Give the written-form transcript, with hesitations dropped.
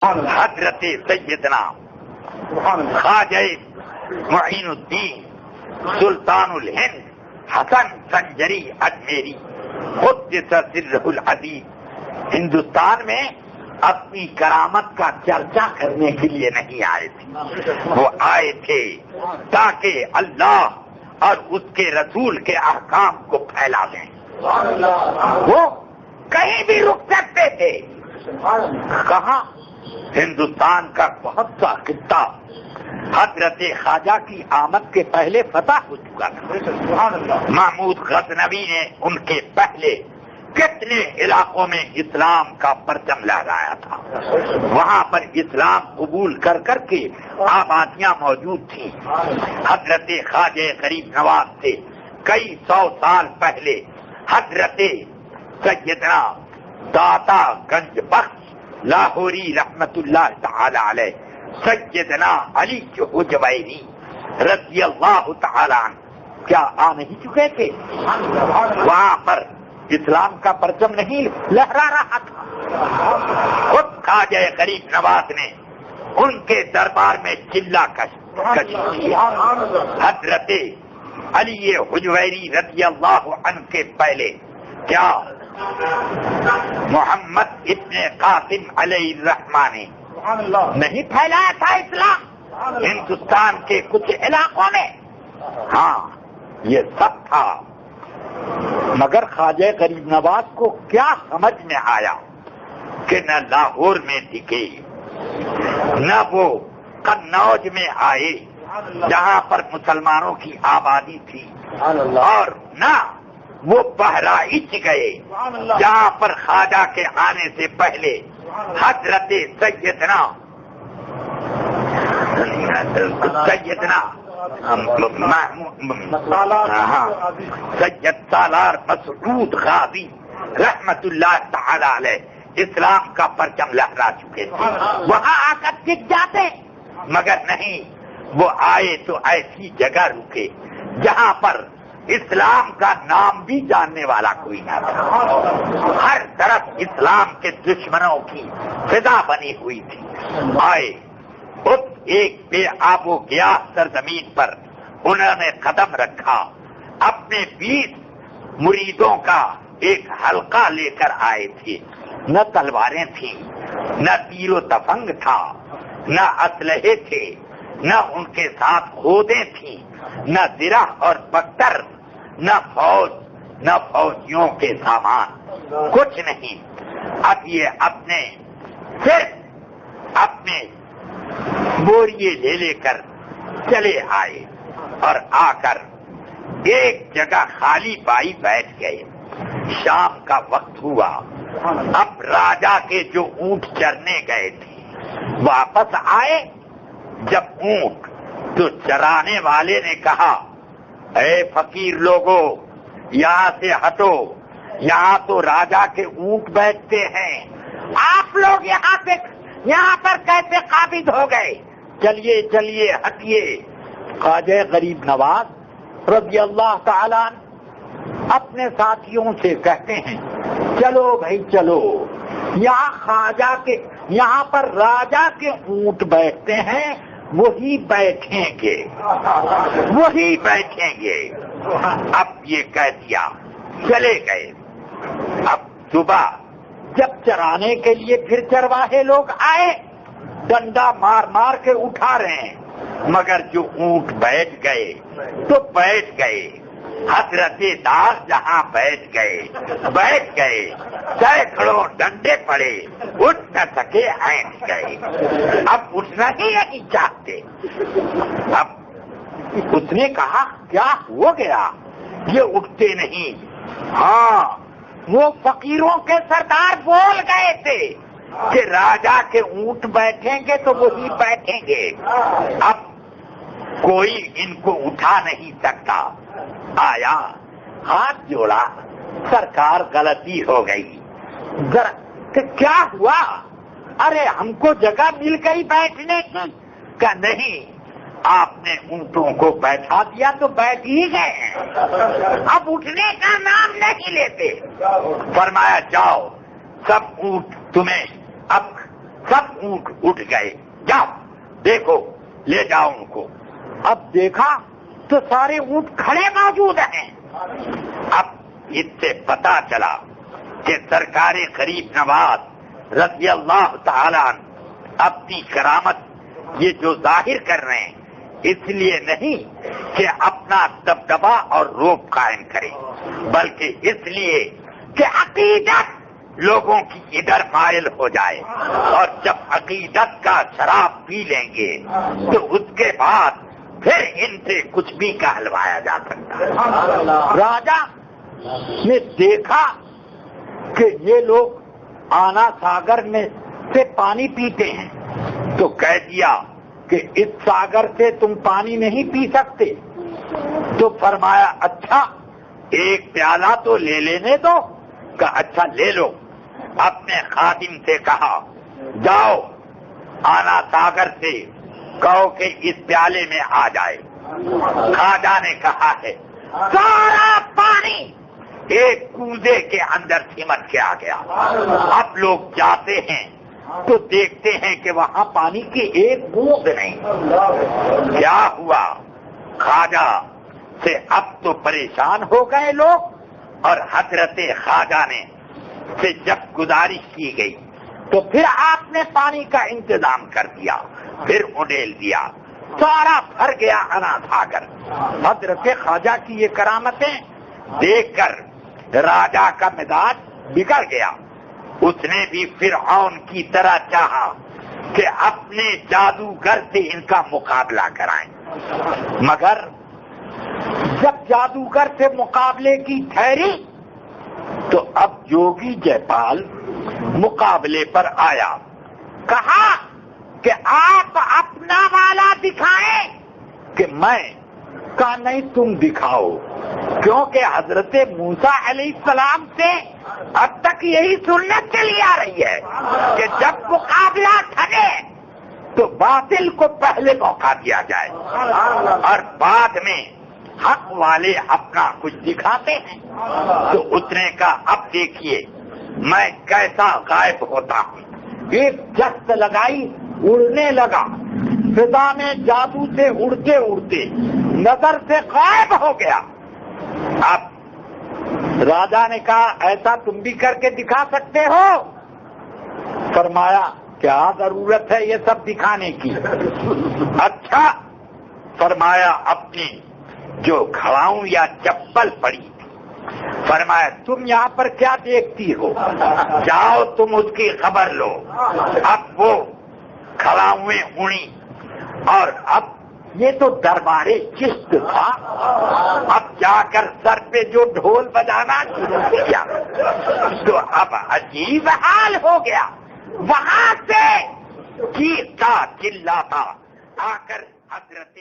حضرت سیدنا خواجہ معین الدین سلطان الہند حسن سنجری اجمیری قدس سرہ العزیز ہندوستان میں اپنی کرامت کا چرچا کرنے کے لیے نہیں آئے تھے، وہ آئے تھے تاکہ اللہ اور اس کے رسول کے احکام کو پھیلا دیں۔ وہ کہیں بھی رک سکتے تھے، کہاں؟ ہندوستان کا بہت سا خطہ حضرت خواجہ کی آمد کے پہلے فتح ہو چکا تھا۔ محمود غزنوی نے ان کے پہلے کتنے علاقوں میں اسلام کا پرچم لہرایا تھا، وہاں پر اسلام قبول کر کر کے آبادیاں موجود تھیں۔ حضرت خواجہ غریب نواز سے کئی سو سال پہلے حضرت سیدنا داتا گنج بخش لاہوری رحمت اللہ تعالی علیہ سیدنا علی حجویری رضی اللہ تعالی عنہ کیا آ نہیں چکے تھے؟ وہاں پر اسلام کا پرچم نہیں لہرا رہا تھا؟ خود خواجہ غریب نواز نے ان کے دربار میں چلا کشی کی۔ حضرت علی حجویری رضی اللہ عنہ کے پہلے کیا محمد ابن قاسم علیہ الرحمٰن نے نہیں پھیلایا تھا اسلام ہندوستان کے کچھ علاقوں میں؟ ہاں، یہ سب تھا، مگر خواجہ غریب نواز کو کیا سمجھ میں آیا کہ نہ لاہور میں دکھے، نہ وہ قنوج میں آئے جہاں پر مسلمانوں کی آبادی تھی، اور نہ وہ بہرائچ گئے جہاں پر خواجہ کے آنے سے پہلے حضرت سیدنا سید سالار مسعود غازی رحمت اللہ تعالی علیہ اسلام کا پرچم لہرا چکے تھے، وہاں آ کر دکھ جاتے، مگر نہیں، وہ آئے تو ایسی جگہ رکے جہاں پر اسلام کا نام بھی جاننے والا کوئی نہ تھا، ہر طرف اسلام کے دشمنوں کی فضا بنی ہوئی تھی۔ آئے اس ایک بے آب و گیاس سرزمین پر انہوں نے قدم رکھا، اپنے 20 مریدوں کا ایک حلقہ لے کر آئے تھے، نہ تلواریں تھیں، نہ تیر و تفنگ تھا، نہ اسلحے تھے، نہ ان کے ساتھ خودیں تھیں، نہ زرہ اور بختر، نہ فوج، نہ فوجیوں کے سامان، کچھ نہیں۔ اب یہ اپنے صرف اپنے بوریے لے کر چلے آئے اور آ کر ایک جگہ خالی بائی بیٹھ گئے۔ شام کا وقت ہوا، اب راجا کے جو اونٹ چرنے گئے تھے واپس آئے، جب اونٹ تو چرانے والے نے کہا، اے فقیر لوگو یہاں سے ہٹو، یہاں تو راجا کے اونٹ بیٹھتے ہیں، آپ لوگ یہاں پر کیسے قابض ہو گئے؟ چلیے چلیے ہٹیے۔ خواجہ غریب نواز رضی اللہ تعالیٰ عنہ اپنے ساتھیوں سے کہتے ہیں، چلو بھائی چلو، یہاں پر راجا کے اونٹ بیٹھتے ہیں، وہی بیٹھیں گے، وہی بیٹھیں گے۔ اب یہ کہہ دیا، چلے گئے۔ اب صبح جب چرانے کے لیے پھر چرواہے لوگ آئے، ڈنڈا مار مار کے اٹھا رہے ہیں، مگر جو اونٹ بیٹھ گئے تو بیٹھ گئے۔ حضرت داس جہاں بیٹھ گئے، سینکڑوں ڈنڈے پڑے، اٹھ نہ سکے، ہینٹ گئے، اب اٹھنا ہی نہیں چاہتے۔ اب اس نے کہا کیا ہو گیا، یہ اٹھتے نہیں؟ ہاں، وہ فقیروں کے سردار بول گئے تھے کہ راجا کے اونٹ بیٹھیں گے تو وہی بیٹھیں گے، اب کوئی ان کو اٹھا نہیں سکتا۔ آیا، ہاتھ جوڑا، سرکار غلطی ہو گئی، ذرا کیا ہوا؟ ارے ہم کو جگہ مل گئی بیٹھنے کی۔ کہ نہیں، آپ نے اونٹوں کو بیٹھا دیا تو بیٹھ ہی گئے ہیں، اب اٹھنے کا نام نہیں لیتے۔ فرمایا جاؤ، سب اونٹ تمہیں اب سب اونٹ اٹھ گئے، جاؤ دیکھو لے جاؤ ان کو۔ اب دیکھا تو سارے اونٹ کھڑے موجود ہیں۔ اب اس سے پتا چلا کہ سرکار غریب نواز رضی اللہ تعالی عنہ اپنی کرامت یہ جو ظاہر کر رہے ہیں اس لیے نہیں کہ اپنا دبدبا اور روب قائم کرے، بلکہ اس لیے کہ عقیدت لوگوں کی ادھر مائل ہو جائے، اور جب عقیدت کا شراب پی لیں گے تو اس کے بعد پھر ان سے کچھ بھی کہلوایا جا سکتا ہے۔ راجا نے دیکھا کہ یہ لوگ آنا ساگر میں سے پانی پیتے ہیں تو کہہ دیا کہ اس ساگر سے تم پانی نہیں پی سکتے، تو فرمایا اچھا ایک پیالہ تو لے لینے دو۔ کہ اچھا لے لو۔ اپنے خادم سے کہا جاؤ آنا ساگر سے کہو کہ اس پیالے میں آ جائے۔ خواجہ نے کہا ہے سارا پانی ایک کوزے کے اندر سمٹ کے آ گیا۔ اب لوگ جاتے ہیں تو دیکھتے ہیں کہ وہاں پانی کی ایک بوند نہیں۔ کیا ہوا؟ خواجہ سے اب تو پریشان ہو گئے لوگ، اور حضرت خواجہ نے سے جب گزارش کی گئی تو پھر آپ نے پانی کا انتظام کر دیا، پھر اڈیل دیا، سارا بھر گیا انا ساگر۔ حضرت خواجہ کی یہ کرامتیں دیکھ کر راجا کا مزاج بگڑ گیا۔ اس نے بھی فرعون کی طرح چاہا کہ اپنے جادوگر سے ان کا مقابلہ کرائیں، مگر جب جادوگر سے مقابلے کی ٹھہری تو اب جوگی جے پال مقابلے پر آیا۔ کہا کہ آپ اپنا والا دکھائیں، کہ میں کہا نہیں تم دکھاؤ، کیونکہ حضرت موسیٰ علیہ السلام سے اب تک یہی سنت چلی آ رہی ہے کہ جب مقابلہ ٹھنے تو باطل کو پہلے موقع دیا جائے اور بعد میں حق والے اپنا کچھ دکھاتے ہیں۔ تو اس نے کہا اب دیکھیے میں کیسا غائب ہوتا ہوں۔ ایک جست لگائی، اڑنے لگا، فضا میں جادو سے اڑتے اڑتے نظر سے غائب ہو گیا۔ اب راجا نے کہا ایسا تم بھی کر کے دکھا سکتے ہو؟ فرمایا کیا ضرورت ہے یہ سب دکھانے کی؟ اچھا فرمایا اپنی جو کھڑاؤں یا چپل پڑی تھی، فرمایا تم یہاں پر کیا دیکھتی ہو؟ جاؤ تم اس کی خبر لو۔ اب وہ کھڑاؤیں اڑی، اور اب یہ تو دربار چشت تھا، اب جا کر سر پہ جو ڈھول بجانا شروع کیا تو اب عجیب حال ہو گیا۔ وہاں سے چیختا چلاتا آ کر حضرت